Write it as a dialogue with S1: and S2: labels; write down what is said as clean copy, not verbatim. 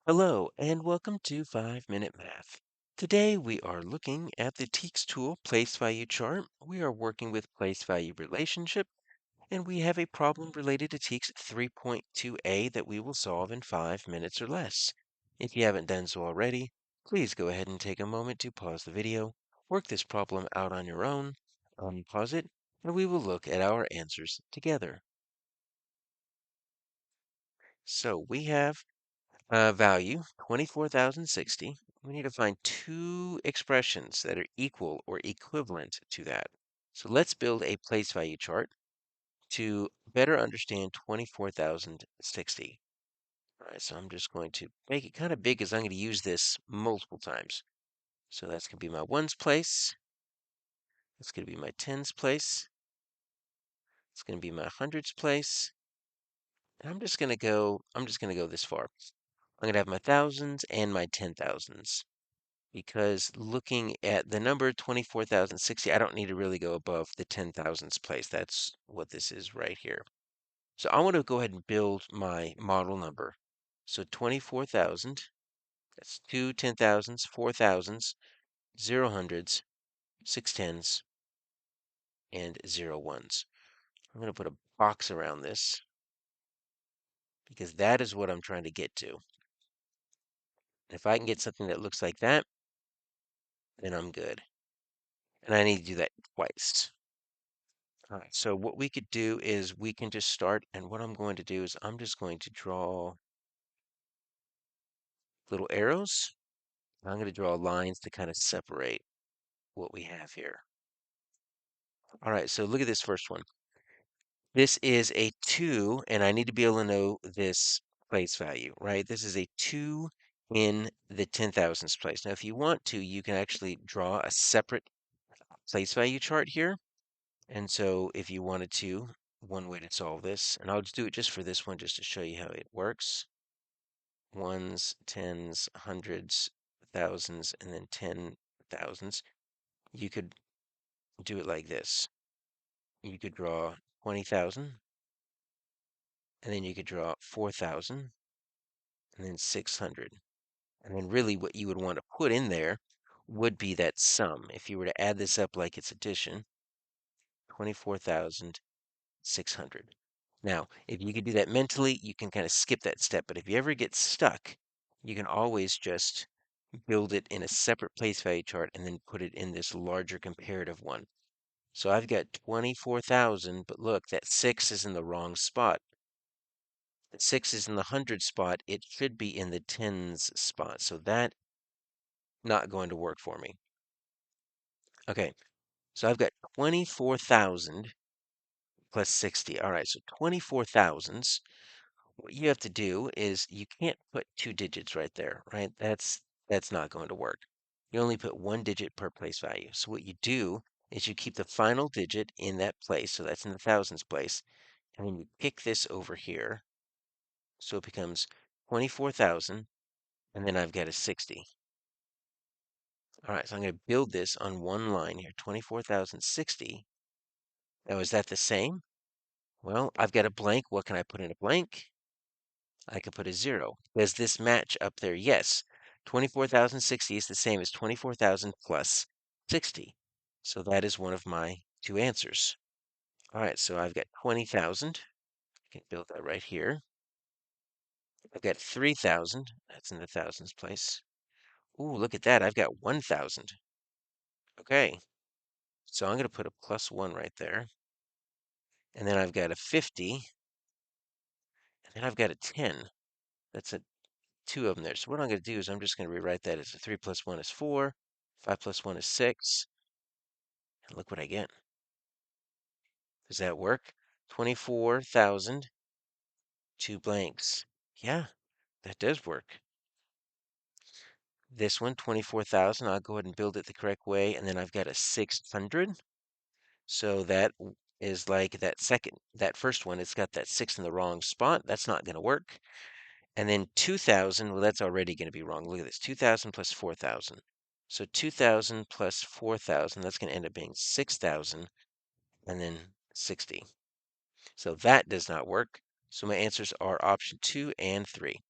S1: Hello, and welcome to 5 Minute Math. Today we are looking at the TEKS tool place value chart. We are working with place value relationship, and we have a problem related to TEKS 3.2a that we will solve in 5 minutes or less. If you haven't done so already, please go ahead and take a moment to pause the video, work this problem out on your own, unpause it, and we will look at our answers together. So we have value 24,060. We need to find two expressions that are equal or equivalent to that. So let's build a place value chart to better understand 24,060. All right, so I'm just going to make it kind of big because I'm going to use this multiple times. So that's going to be my ones place. That's going to be my tens place. It's going to be my hundreds place. And I'm just going to go this far. I'm going to have my thousands and my 10,000s. Because looking at the number 24,060, I don't need to really go above the 10,000s place. That's what this is right here. So I want to go ahead and build my model number. So 24,000, that's two 10,000s, 4,000s, 0 hundreds, 6 tens, and 0 ones. I'm going to put a box around this because that is what I'm trying to get to. If I can get something that looks like that, then I'm good. And I need to do that twice. All right, so what we could do is we can just start, and what I'm going to do is I'm just going to draw little arrows. I'm going to draw lines to kind of separate what we have here. All right, so look at this first one. This is a 2, and I need to be able to know this place value, right? This is a 2 in the 10,000s place. Now, if you want to, you can actually draw a separate place value chart here. And so if you wanted to, one way to solve this, and I'll just do it just for this one, just to show you how it works. Ones, tens, hundreds, thousands, and then 10,000s. You could do it like this. You could draw 20,000, and then you could draw 4,000, and then 600. And then really what you would want to put in there would be that sum. If you were to add this up like it's addition, 24,600. Now, if you could do that mentally, you can kind of skip that step. But if you ever get stuck, you can always just build it in a separate place value chart and then put it in this larger comparative one. So I've got 24,000, but look, that 6 is in the wrong spot. The 6 is in the hundred spot. It should be in the tens spot. So that not going to work for me. Okay, so I've got 24,000 plus 60. All right, so 24,000s. What you have to do is you can't put two digits right there, right? That's not going to work. You only put one digit per place value. So what you do is you keep the final digit in that place, so that's in the thousands place, and then you pick this over here, so it becomes 24,000, and then I've got a 60. All right, so I'm going to build this on one line here, 24,060. Now, is that the same? Well, I've got a blank. What can I put in a blank? I could put a 0. Does this match up there? Yes. 24,060 is the same as 24,000 plus 60. So that is one of my two answers. All right, so I've got 20,000. I can build that right here. I've got 3,000. That's in the thousands place. Ooh, look at that. I've got 1,000. Okay, so I'm going to put a plus 1 right there. And then I've got a 50. And then I've got a 10. That's a two of them there. So what I'm going to do is I'm just going to rewrite that as a 3 plus 1 is 4, 5 plus 1 is 6, and look what I get. Does that work? 24,000, two blanks. Yeah, that does work. This one, 24,000, I'll go ahead and build it the correct way, and then I've got a 600. So that is like that first one, it's got that 6 in the wrong spot. That's not going to work. And then 2,000, well, that's already going to be wrong. Look at this, 2,000 plus 4,000. So 2,000 plus 4,000, that's going to end up being 6,000 and then 60. So that does not work. So my answers are option 2 and 3.